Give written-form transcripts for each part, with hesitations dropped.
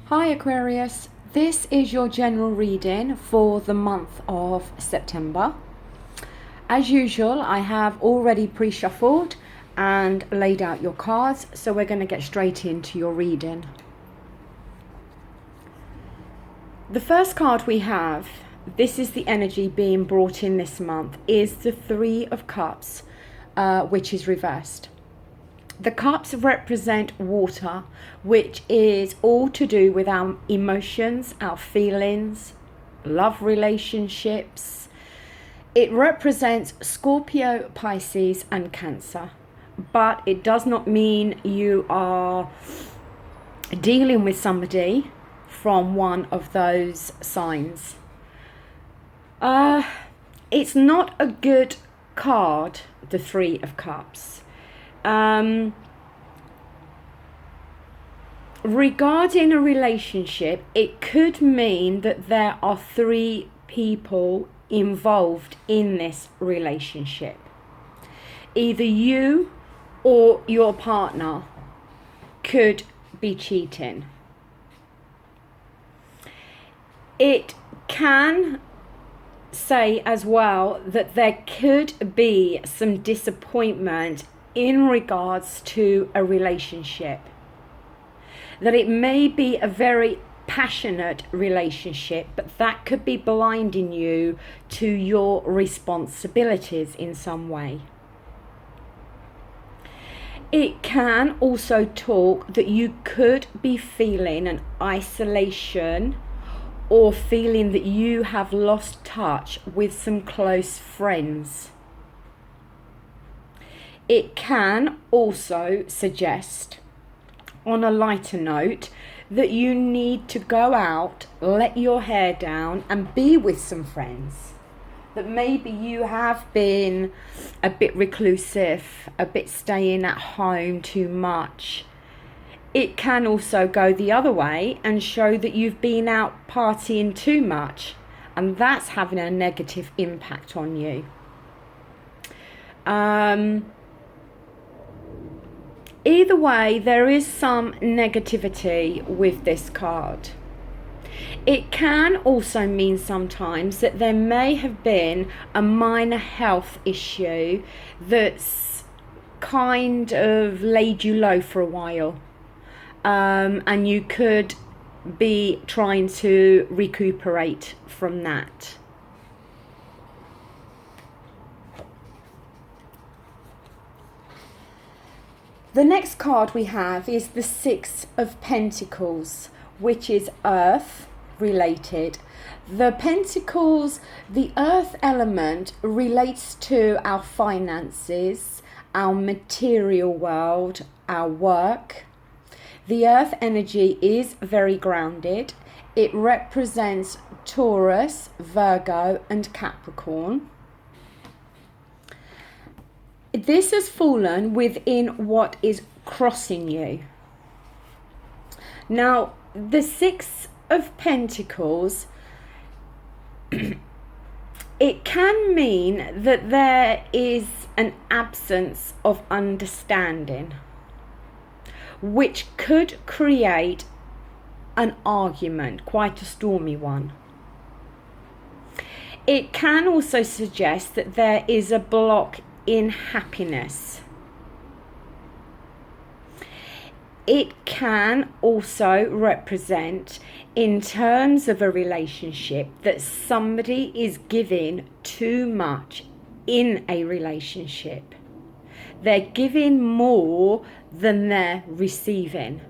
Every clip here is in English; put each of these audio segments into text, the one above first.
Hi Aquarius, this is your general reading for the month of September. As usual, I have already pre-shuffled and laid out your cards, so we're going to get straight into your reading. The first card we have, this is the energy being brought in this month, is the Three of Cups, which is reversed. The cups represent water, which is all to do with our emotions, our feelings, love relationships. It represents Scorpio, Pisces and Cancer, but it does not mean you are dealing with somebody from one of those signs. It's not a good card, the Three of Cups. Regarding a relationship, it could mean that there are three people involved in this relationship. Either you or your partner could be cheating. It can say as well that there could be some disappointment in regards to a relationship, that it may be a very passionate relationship, but that could be blinding you to your responsibilities in some way. It can also talk that you could be feeling an isolation or feeling that you have lost touch with some close friends. It can also suggest, on a lighter note, that you need to go out, let your hair down and be with some friends. That maybe you have been a bit reclusive, a bit staying at home too much. It can also go the other way and show that you've been out partying too much, and that's having a negative impact on you. Either way, there is some negativity with this card. It can also mean sometimes that there may have been a minor health issue that's kind of laid you low for a while, and you could be trying to recuperate from that. The next card we have is the Six of Pentacles, which is earth related. The Pentacles, the earth element, relates to our finances, our material world, our work. The earth energy is very grounded. It represents Taurus, Virgo and Capricorn. This has fallen within what is crossing you. Now, the Six of Pentacles, it can mean that there is an absence of understanding, which could create an argument, quite a stormy one. It can also suggest that there is a block in happiness. It can also represent, in terms of a relationship, that somebody is giving too much in a relationship. They're giving more than they're receiving.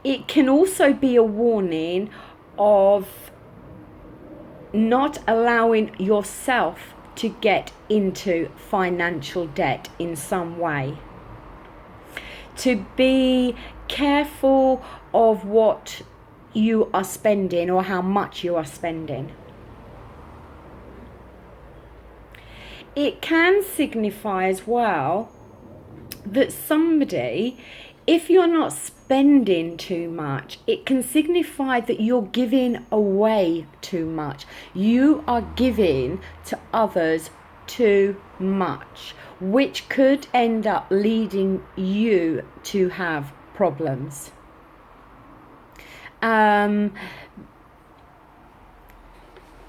It can also be a warning of not allowing yourself to get into financial debt in some way. To be careful of what you are spending or how much you are spending. It can signify as well that somebody, if you're not spending too much, it can signify that you're giving away too much. You are giving to others too much, which could end up leading you to have problems.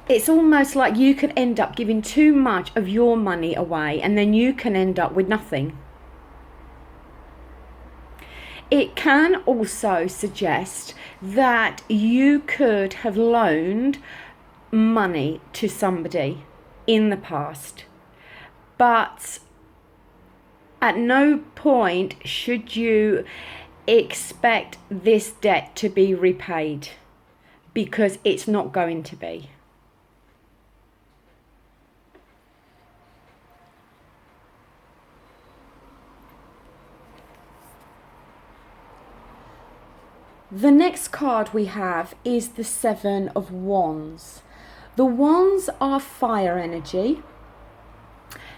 It's almost like you could end up giving too much of your money away, and then you can end up with nothing. It can also suggest that you could have loaned money to somebody in the past, but at no point should you expect this debt to be repaid, because it's not going to be. The next card we have is the Seven of Wands. The wands are fire energy.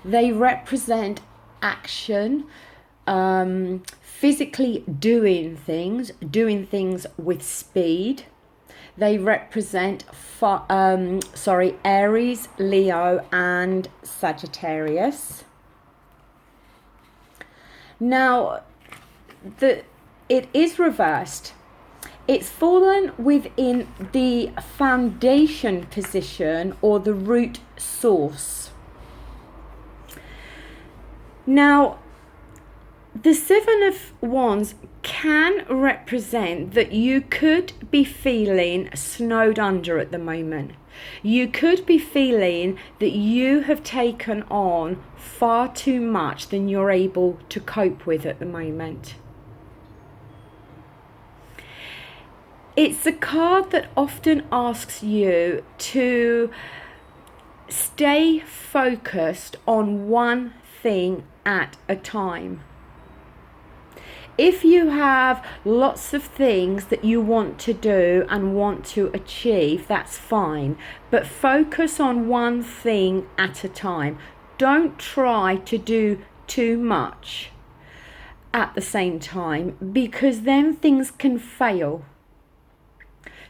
They represent action, physically doing things with speed. They represent Aries, Leo, and Sagittarius. Now, it is reversed. It's fallen within the foundation position, or the root source. Now, the Seven of Wands can represent that you could be feeling snowed under at the moment. You could be feeling that you have taken on far too much than you're able to cope with at the moment. It's a card that often asks you to stay focused on one thing at a time. If you have lots of things that you want to do and want to achieve, that's fine, but focus on one thing at a time. Don't try to do too much at the same time, because then things can fail.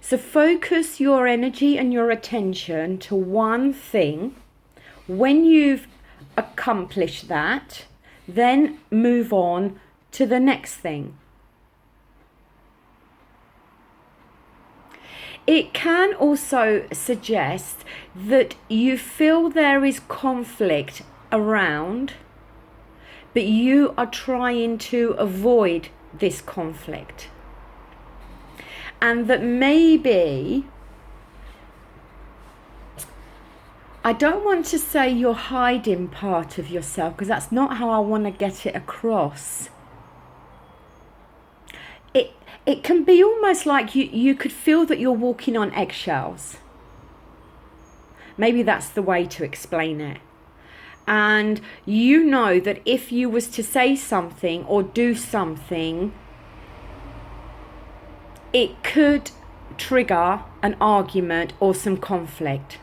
So focus your energy and your attention to one thing. When you've accomplished that, then move on to the next thing. It can also suggest that you feel there is conflict around, but you are trying to avoid this conflict. And that maybe, I don't want to say you're hiding part of yourself, because that's not how I want to get it across. It can be almost like you could feel that you're walking on eggshells. Maybe that's the way to explain it. And you know that if you was to say something or do something, it could trigger an argument or some conflict.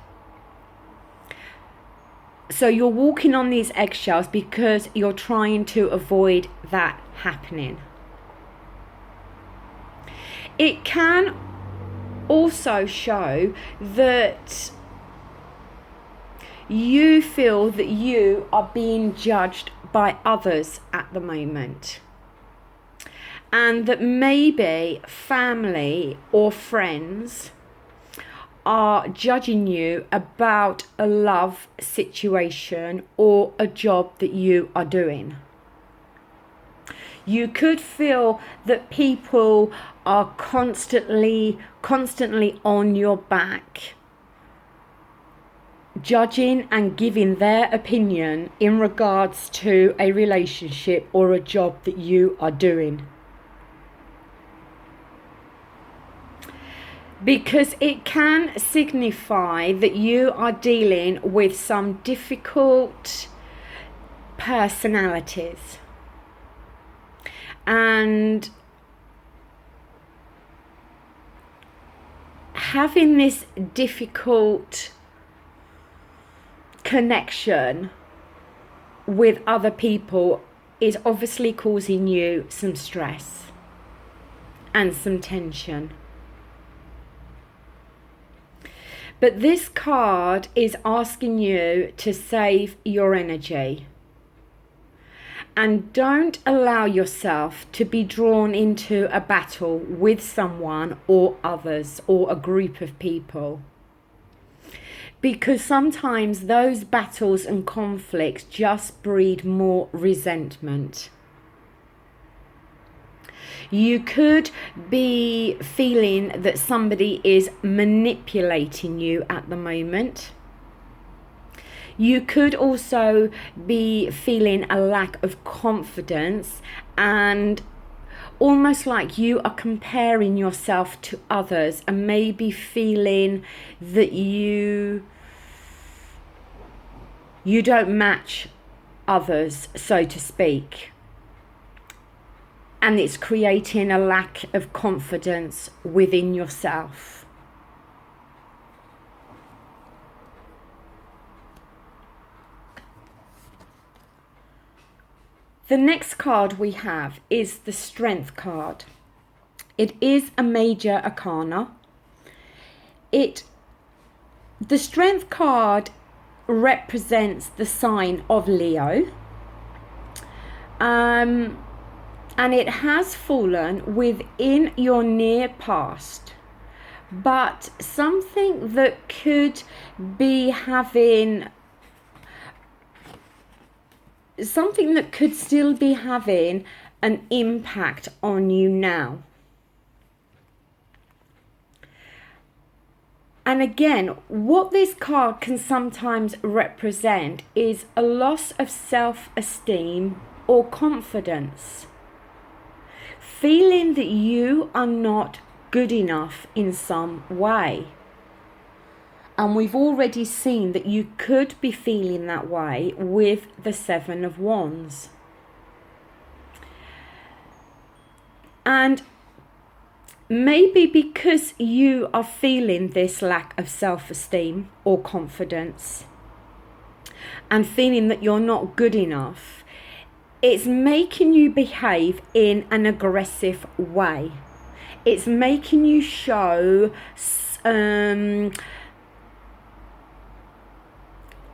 So you're walking on these eggshells because you're trying to avoid that happening. It can also show that you feel that you are being judged by others at the moment, and that maybe family or friends are judging you about a love situation or a job that you are doing. You could feel that people are constantly on your back, judging and giving their opinion in regards to a relationship or a job that you are doing. Because it can signify that you are dealing with some difficult personalities. And having this difficult connection with other people is obviously causing you some stress and some tension. But this card is asking you to save your energy And don't allow yourself to be drawn into a battle with someone or others or a group of people. Because sometimes those battles and conflicts just breed more resentment. You could be feeling that somebody is manipulating you at the moment. You could also be feeling a lack of confidence and almost like you are comparing yourself to others and maybe feeling that you don't match others, so to speak. And it's creating a lack of confidence within yourself. The next card we have is the Strength card. It is a major arcana. The Strength card represents the sign of Leo. And it has fallen within your near past. But something that could be something that could still be having an impact on you now. And again, what this card can sometimes represent is a loss of self-esteem or confidence. Feeling that you are not good enough in some way. And we've already seen that you could be feeling that way with the Seven of Wands. And maybe because you are feeling this lack of self-esteem or confidence and feeling that you're not good enough, it's making you behave in an aggressive way. It's making you show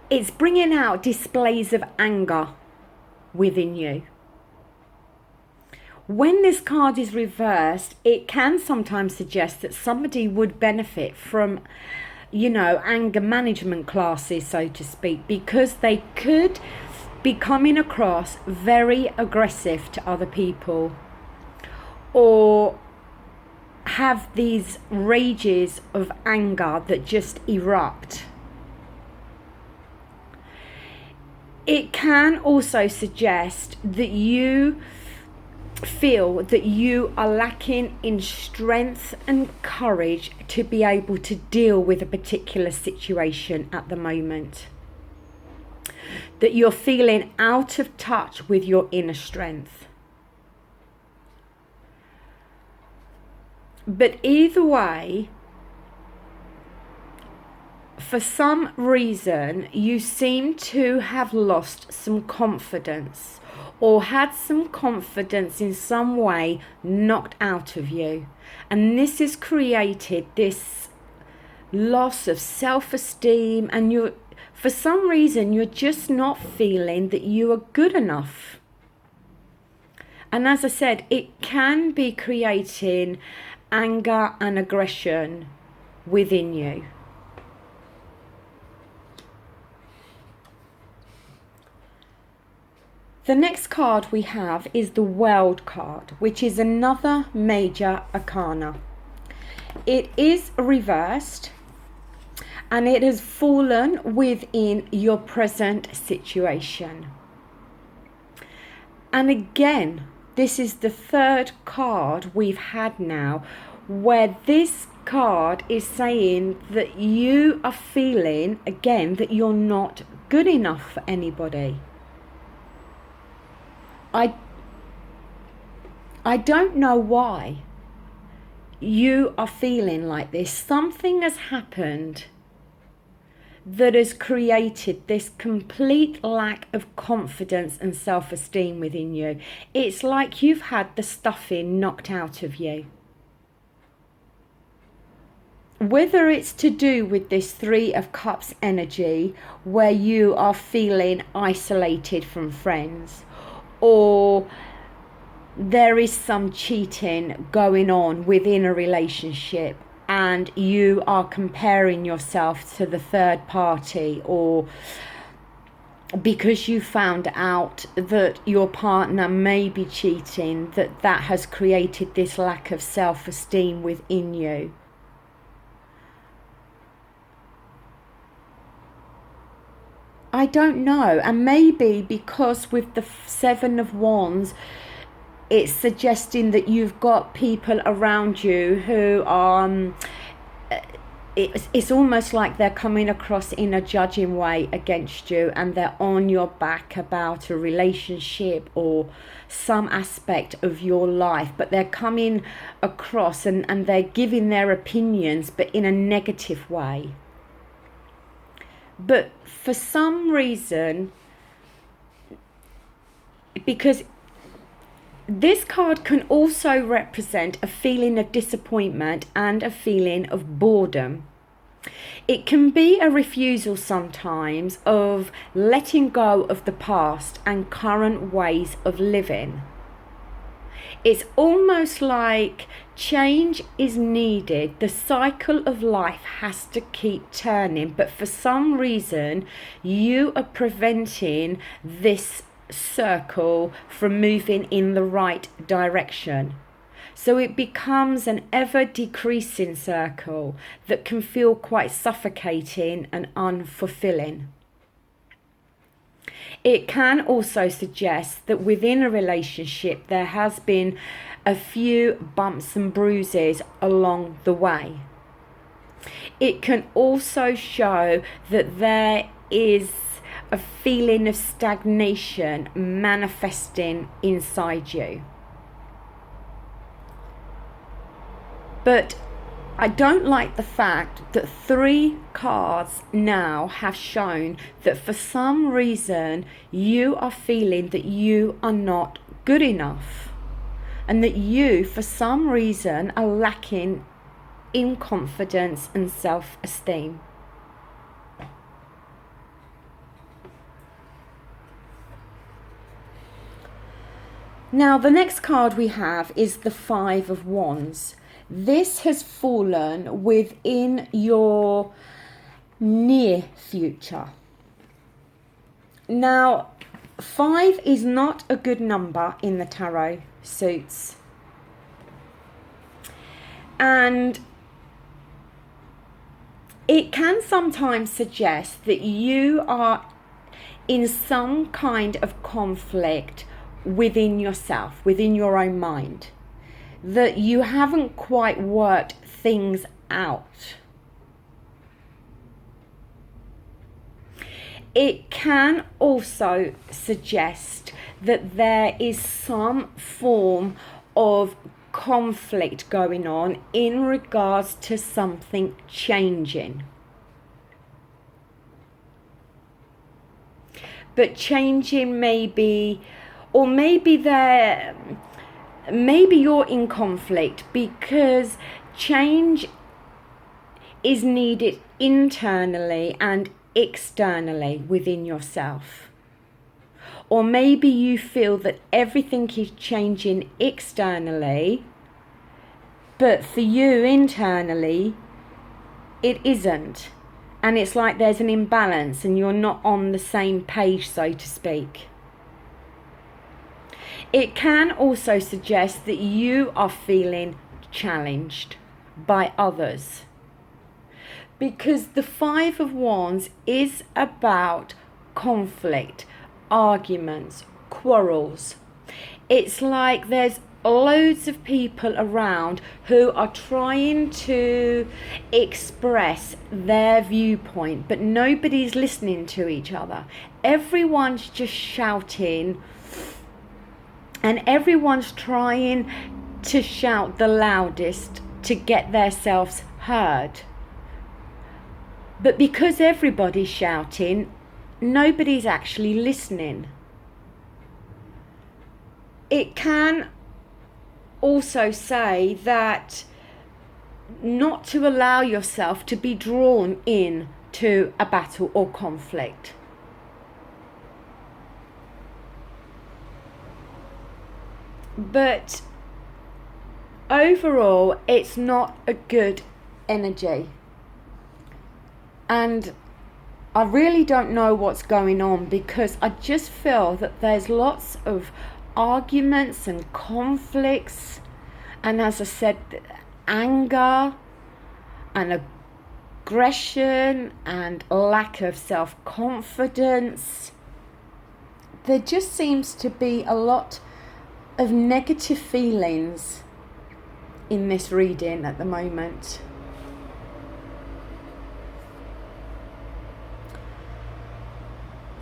it's bringing out displays of anger within you. When this card is reversed, it can sometimes suggest that somebody would benefit from, anger management classes, so to speak, because they could be coming across very aggressive to other people or have these rages of anger that just erupt. It can also suggest that you feel that you are lacking in strength and courage to be able to deal with a particular situation at the moment. That you're feeling out of touch with your inner strength. But either way, for some reason, you seem to have lost some confidence or had some confidence in some way knocked out of you. And this has created this loss of self-esteem, and for some reason, you're just not feeling that you are good enough. And as I said, it can be creating anger and aggression within you. The next card we have is the World card, which is another major arcana. It is reversed and it has fallen within your present situation. And again, this is the third card we've had now where this card is saying that you are feeling, again, that you're not good enough for anybody. I don't know why you are feeling like this. Something has happened that has created this complete lack of confidence and self-esteem within you. It's like you've had the stuffing knocked out of you. Whether it's to do with this Three of Cups energy where you are feeling isolated from friends, or there is some cheating going on within a relationship, and you are comparing yourself to the third party, or because you found out that your partner may be cheating, that has created this lack of self-esteem within you. I don't know. And maybe because with the Seven of Wands, it's suggesting that you've got people around you who are it's almost like they're coming across in a judging way against you, and they're on your back about a relationship or some aspect of your life, but they're coming across and they're giving their opinions, but in a negative way. But for some reason, because this card can also represent a feeling of disappointment and a feeling of boredom. It can be a refusal sometimes of letting go of the past and current ways of living. It's almost like change is needed. The cycle of life has to keep turning, but for some reason you are preventing this circle from moving in the right direction. So it becomes an ever decreasing circle that can feel quite suffocating and unfulfilling. It can also suggest that within a relationship there has been a few bumps and bruises along the way. It can also show that there is a feeling of stagnation manifesting inside you. But I don't like the fact that 3 cards now have shown that for some reason you are feeling that you are not good enough, and that you for some reason are lacking in confidence and self-esteem. Now the next card we have is the Five of Wands. This has fallen within your near future. Now, 5 is not a good number in the tarot suits. And it can sometimes suggest that you are in some kind of conflict within yourself, within your own mind, that you haven't quite worked things out. It can also suggest that there is some form of conflict going on in regards to something changing. But changing maybe, or maybe you're in conflict because change is needed internally and externally within yourself. Or maybe you feel that everything is changing externally, but for you internally it isn't, and it's like there's an imbalance and you're not on the same page, so to speak. It can also suggest that you are feeling challenged by others, because the Five of Wands is about conflict, arguments, quarrels. It's like there's loads of people around who are trying to express their viewpoint, but nobody's listening to each other. Everyone's just shouting, and everyone's trying to shout the loudest to get themselves heard. But because everybody's shouting, nobody's actually listening. It can also say that not to allow yourself to be drawn in to a battle or conflict. But overall, it's not a good energy. And I really don't know what's going on, because I just feel that there's lots of arguments and conflicts, and as I said, anger and aggression and lack of self-confidence. There just seems to be a lot of negative feelings in this reading at the moment.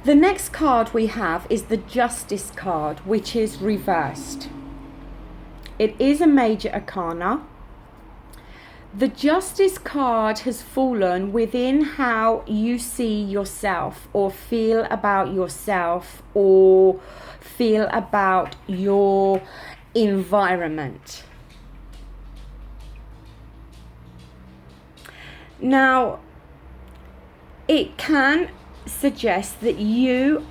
The next card we have is the Justice card, which is reversed. It is a major arcana. The Justice card has fallen within how you see yourself, or feel about yourself, or feel about your environment. Now, it can suggest that you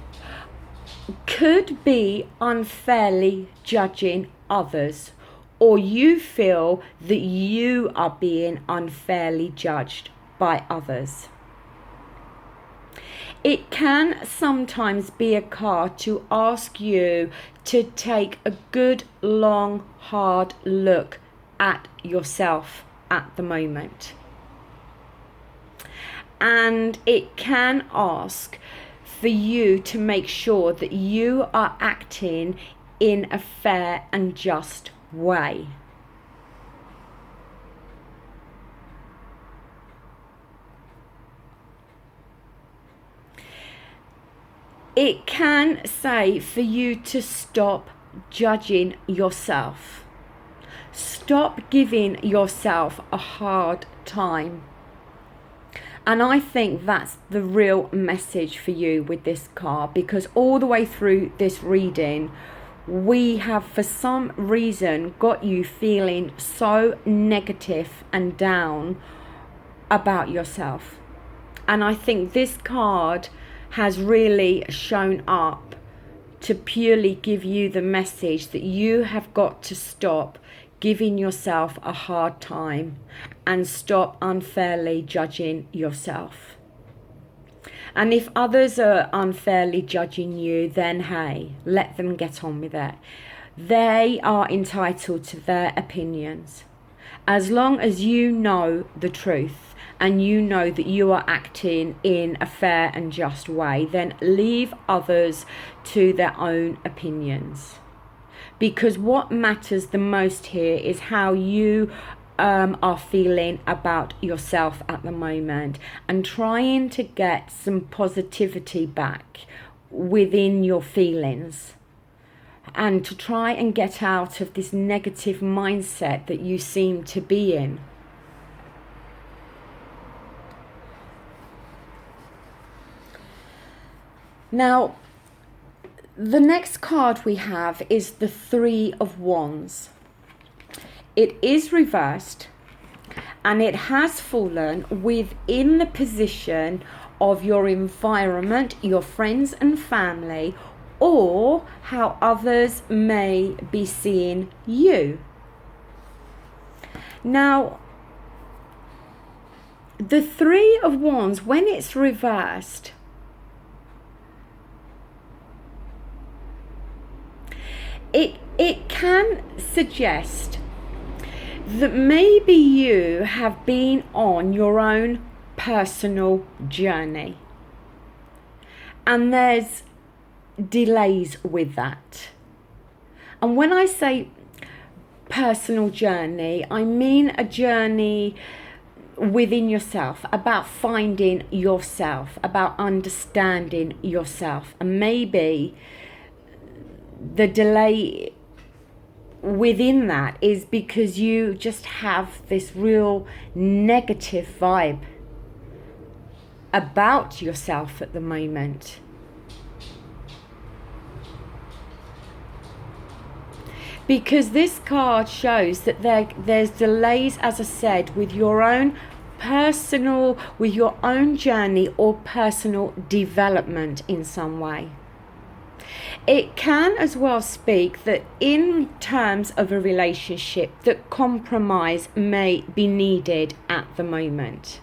could be unfairly judging others, or you feel that you are being unfairly judged by others. It can sometimes be a card to ask you to take a good, long, hard look at yourself at the moment. And it can ask for you to make sure that you are acting in a fair and just way. It can say for you to stop judging yourself. Stop giving yourself a hard time. And I think that's the real message for you with this card, because all the way through this reading, we have for some reason got you feeling so negative and down about yourself. And I think this card has really shown up to purely give you the message that you have got to stop giving yourself a hard time and stop unfairly judging yourself. And if others are unfairly judging you, then hey, let them get on with it. They are entitled to their opinions. As long as you know the truth and you know that you are acting in a fair and just way, then leave others to their own opinions. Because what matters the most here is how you are feeling about yourself at the moment, and trying to get some positivity back within your feelings, and to try and get out of this negative mindset that you seem to be in. Now, the next card we have is the Three of Wands. It is reversed, and it has fallen within the position of your environment, your friends and family, or how others may be seeing you. Now, the Three of Wands, when it's reversed, it can suggest that maybe you have been on your own personal journey, and there's delays with that. And when I say personal journey, I mean a journey within yourself, about finding yourself, about understanding yourself. And maybe the delay within that is because you just have this real negative vibe about yourself at the moment. Because this card shows that there's delays, as I said, with your own personal, with your own journey or personal development in some way. It can as well speak that in terms of a relationship, that compromise may be needed at the moment.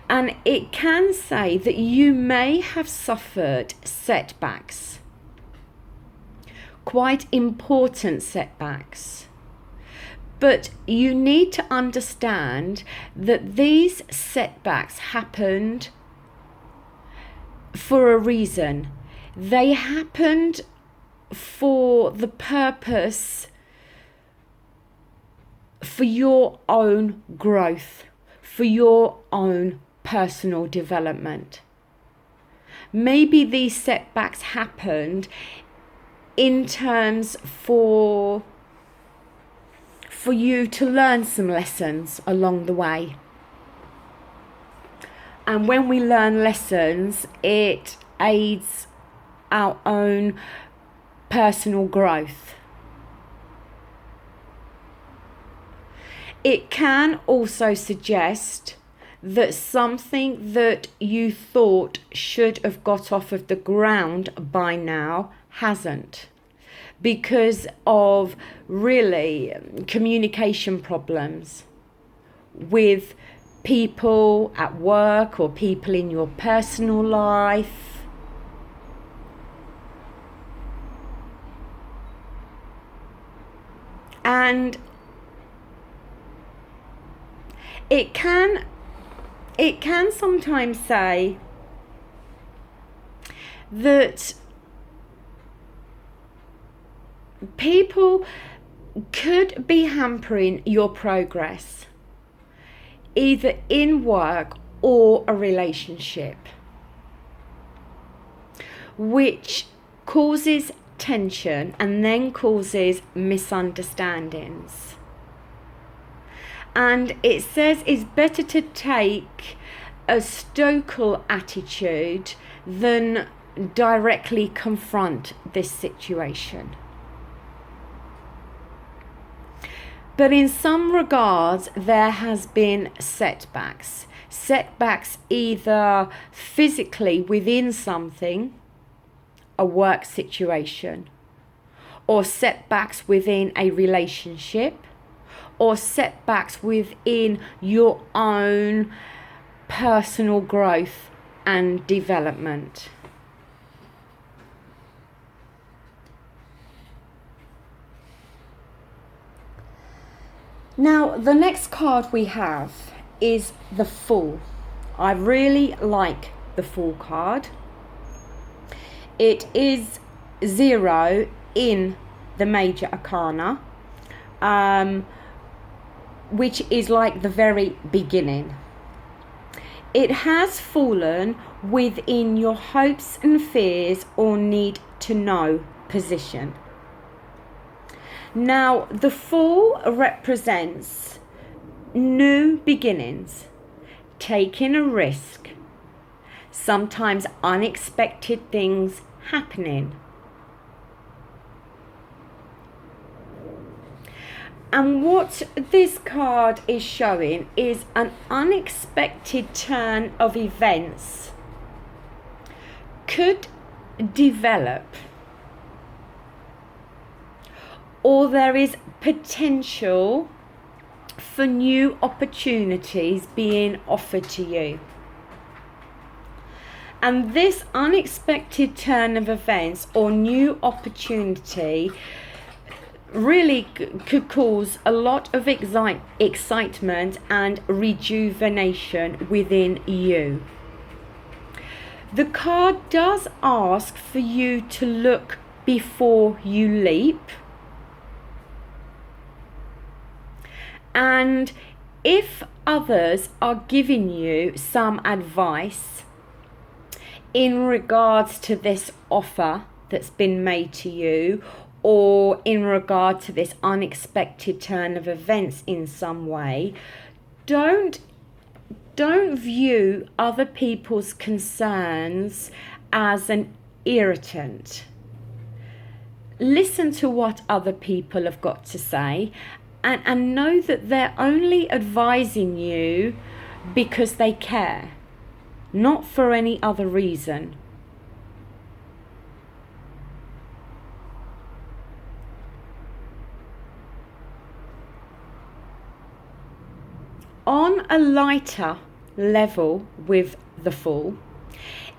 And it can say that you may have suffered setbacks, quite important setbacks. But you need to understand that these setbacks happened for a reason. They happened for the purpose, for your own growth, for your own personal development. Maybe these setbacks happened in terms for you to learn some lessons along the way. And when we learn lessons, it aids our own personal growth. It can also suggest that something that you thought should have got off of the ground by now hasn't, because of really communication problems with people at work or people in your personal life. And it can sometimes say that people could be hampering your progress, either in work or a relationship, which causes tension and then causes misunderstandings. And it says it's better to take a stoical attitude than directly confront this situation. But in some regards, there has been setbacks either physically within something, a work situation, or setbacks within a relationship, or setbacks within your own personal growth and development. Now, the next card we have is the Fool. I really like the Fool card. It is 0 in the major arcana, which is like the very beginning. It has fallen within your hopes and fears or need to know position. Now, the Fool represents new beginnings, taking a risk, sometimes unexpected things happening. And what this card is showing is an unexpected turn of events could develop, or there is potential for new opportunities being offered to you. And this unexpected turn of events or new opportunity really could cause a lot of excitement and rejuvenation within you. The card does ask for you to look before you leap. And if others are giving you some advice in regards to this offer that's been made to you, or in regard to this unexpected turn of events in some way, don't view other people's concerns as an irritant. Listen to what other people have got to say, and know that they're only advising you because they care, not for any other reason. on a lighter level with the Fool,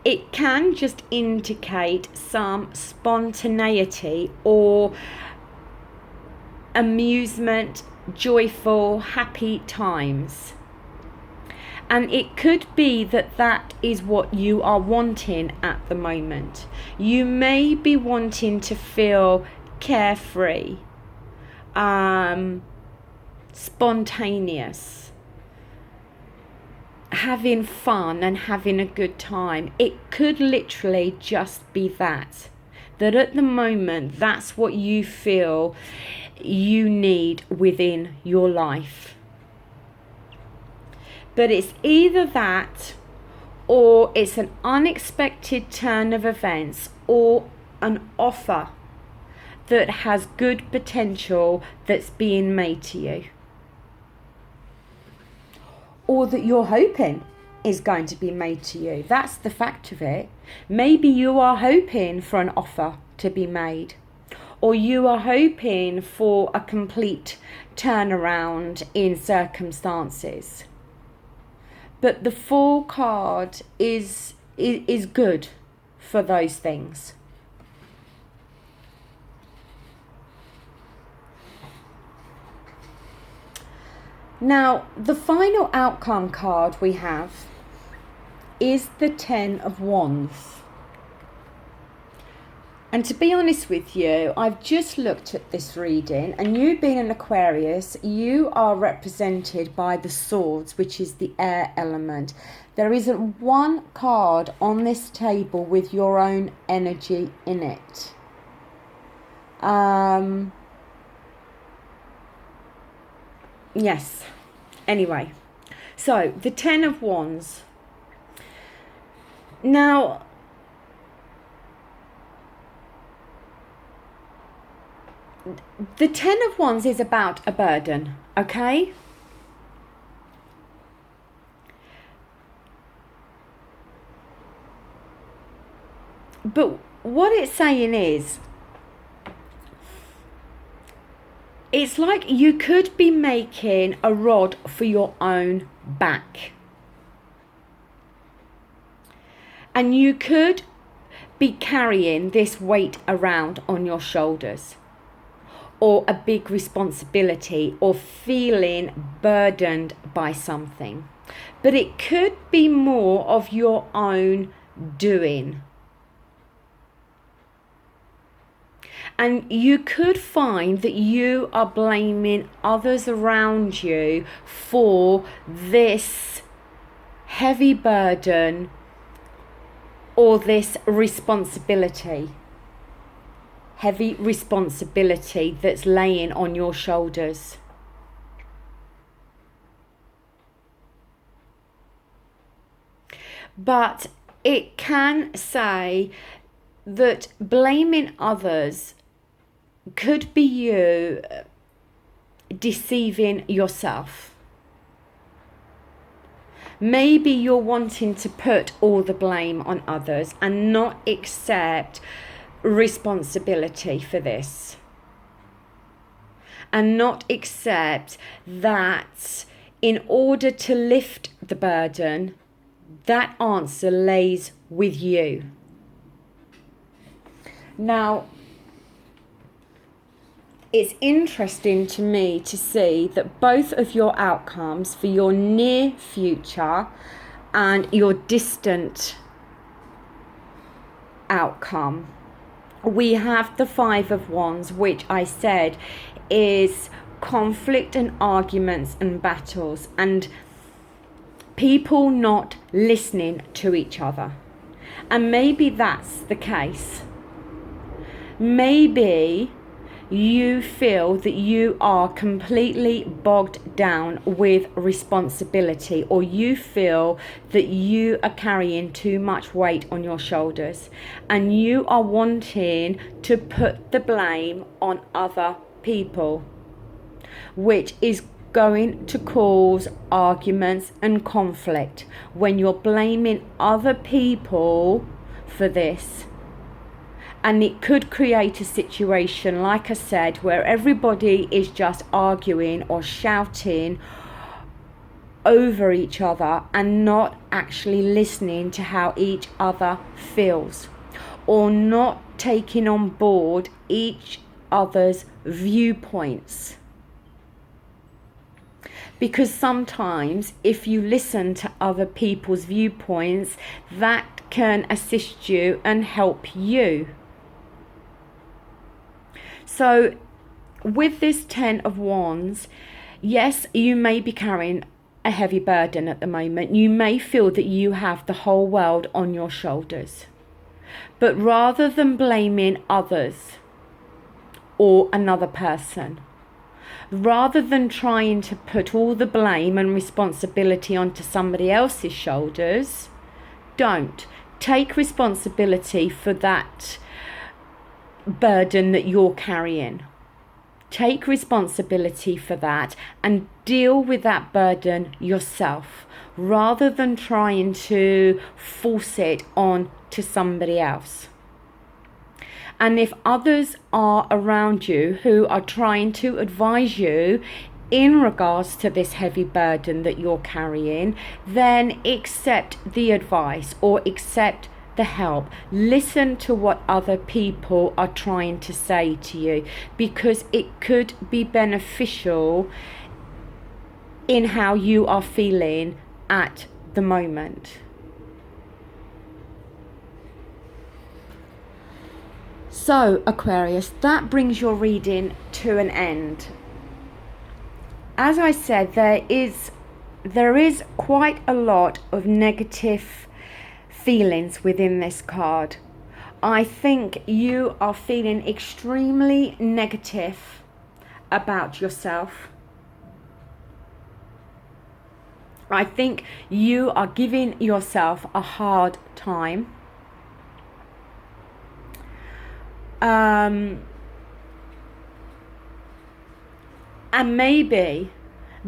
it can just indicate some spontaneity or amusement, joyful, happy times. And it could be that that is what you are wanting at the moment. You may be wanting to feel carefree, spontaneous, having fun and having a good time. It could literally just be that at the moment, that's what you feel you need within your life. But it's either that, or it's an unexpected turn of events, or an offer that has good potential that's being made to you, or that you're hoping is going to be made to you. That's the fact of it. Maybe you are hoping for an offer to be made, or you are hoping for a complete turnaround in circumstances. But the Fool card is good for those things. Now, the final outcome card we have is the Ten of Wands. And to be honest with you, I've just looked at this reading, and you being an Aquarius, you are represented by the Swords, which is the air element. There isn't one card on this table with your own energy in it. Yes. Anyway, so the Ten of Wands. Now, the Ten of Wands is about a burden, okay? But what it's saying is, it's like you could be making a rod for your own back. And you could be carrying this weight around on your shoulders, or a big responsibility, or feeling burdened by something. But it could be more of your own doing. And you could find that you are blaming others around you for this heavy burden or this responsibility. Heavy responsibility that's laying on your shoulders. But it can say that blaming others could be you deceiving yourself. Maybe you're wanting to put all the blame on others and not accept responsibility for this, and not accept that in order to lift the burden, that answer lays with you. Now, it's interesting to me to see that both of your outcomes for your near future and your distant outcome, we have the Five of Wands, which I said is conflict and arguments and battles and people not listening to each other. And maybe that's the case. Maybe you feel that you are completely bogged down with responsibility, or you feel that you are carrying too much weight on your shoulders and you are wanting to put the blame on other people, which is going to cause arguments and conflict when you're blaming other people for this. And it could create a situation, like I said, where everybody is just arguing or shouting over each other and not actually listening to how each other feels, or not taking on board each other's viewpoints. Because sometimes if you listen to other people's viewpoints, that can assist you and help you. So with this 10 of Wands, yes, you may be carrying a heavy burden at the moment. You may feel that you have the whole world on your shoulders. But rather than blaming others or another person, rather than trying to put all the blame and responsibility onto somebody else's shoulders, don't. Take responsibility for that burden that you're carrying. Take responsibility for that and deal with that burden yourself, rather than trying to force it on to somebody else. And if others are around you who are trying to advise you in regards to this heavy burden that you're carrying, then accept the advice or accept the help. Listen to what other people are trying to say to you, because it could be beneficial in how you are feeling at the moment. So Aquarius, that brings your reading to an end. As I said, there is quite a lot of negative feelings within this card. I think you are feeling extremely negative about yourself. I think you are giving yourself a hard time. And maybe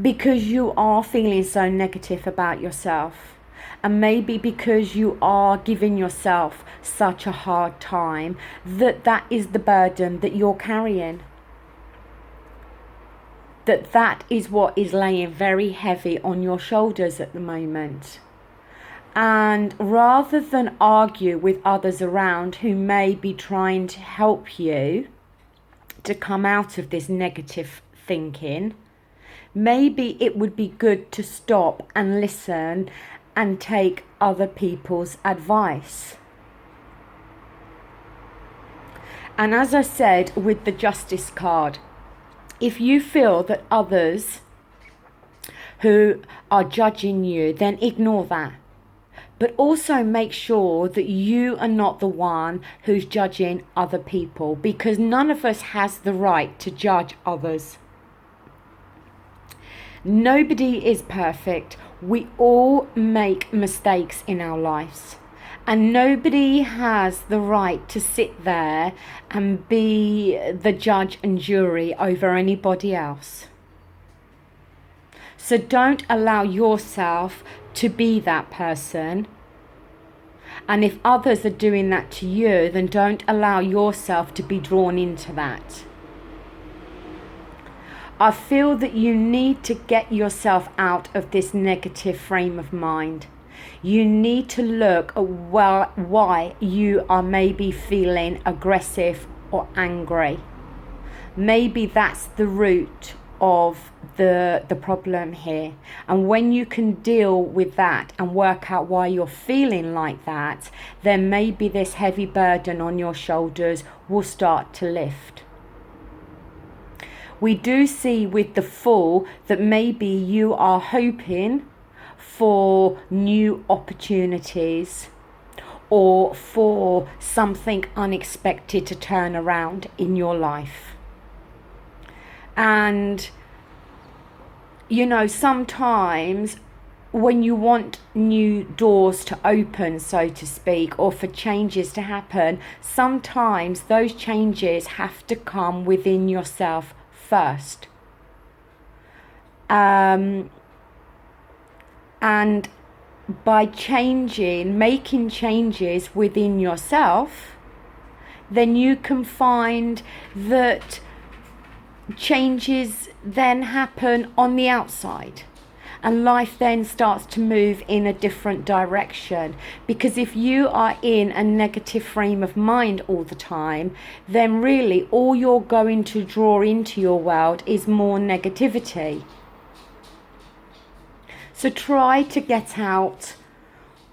because you are feeling so negative about yourself, and maybe because you are giving yourself such a hard time, that is the burden that you're carrying. That is what is laying very heavy on your shoulders at the moment. And rather than argue with others around who may be trying to help you to come out of this negative thinking, maybe it would be good to stop and listen and take other people's advice. And as I said with the Justice card, if you feel that others who are judging you, then ignore that. But also make sure that you are not the one who's judging other people, because none of us has the right to judge others. Nobody is perfect. We all make mistakes in our lives. And nobody has the right to sit there and be the judge and jury over anybody else. So don't allow yourself to be that person. And if others are doing that to you, then don't allow yourself to be drawn into that. I feel that you need to get yourself out of this negative frame of mind. You need to look at why you are maybe feeling aggressive or angry. Maybe that's the root of the problem here. And when you can deal with that and work out why you're feeling like that, then maybe this heavy burden on your shoulders will start to lift. We do see with the Fool that maybe you are hoping for new opportunities or for something unexpected to turn around in your life. And, you know, sometimes when you want new doors to open, so to speak, or for changes to happen, sometimes those changes have to come within yourself first. And by making changes within yourself, then you can find that changes then happen on the outside. and life then starts to move in a different direction. Because if you are in a negative frame of mind all the time, then really all you're going to draw into your world is more negativity. So try to get out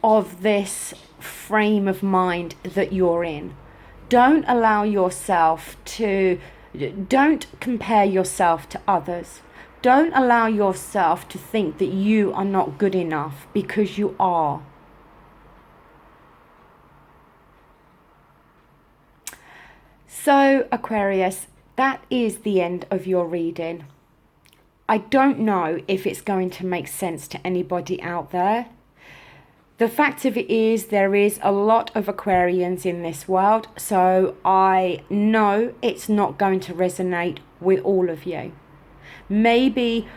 of this frame of mind that you're in. Don't allow yourself to, don't compare yourself to others. Don't allow yourself to think that you are not good enough, because you are. So Aquarius, that is the end of your reading. I don't know if it's going to make sense to anybody out there. The fact of it is, there is a lot of Aquarians in this world, so I know it's not going to resonate with all of you. Maybe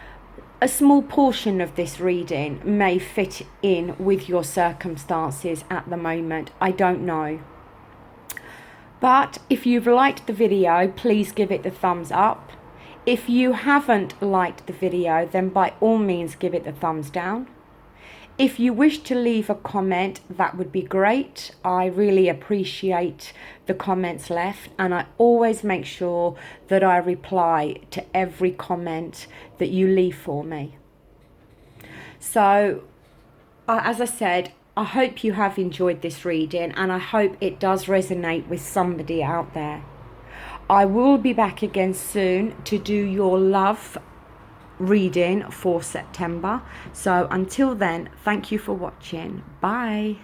a small portion of this reading may fit in with your circumstances at the moment. I don't know. But if you've liked the video, please give it the thumbs up. If you haven't liked the video, then by all means give it the thumbs down. If you wish to leave a comment, that would be great. I really appreciate the comments left, and I always make sure that I reply to every comment that you leave for me. So, as I said, I hope you have enjoyed this reading, and I hope it does resonate with somebody out there. I will be back again soon to do your love reading for September. So until then, thank you for watching. Bye.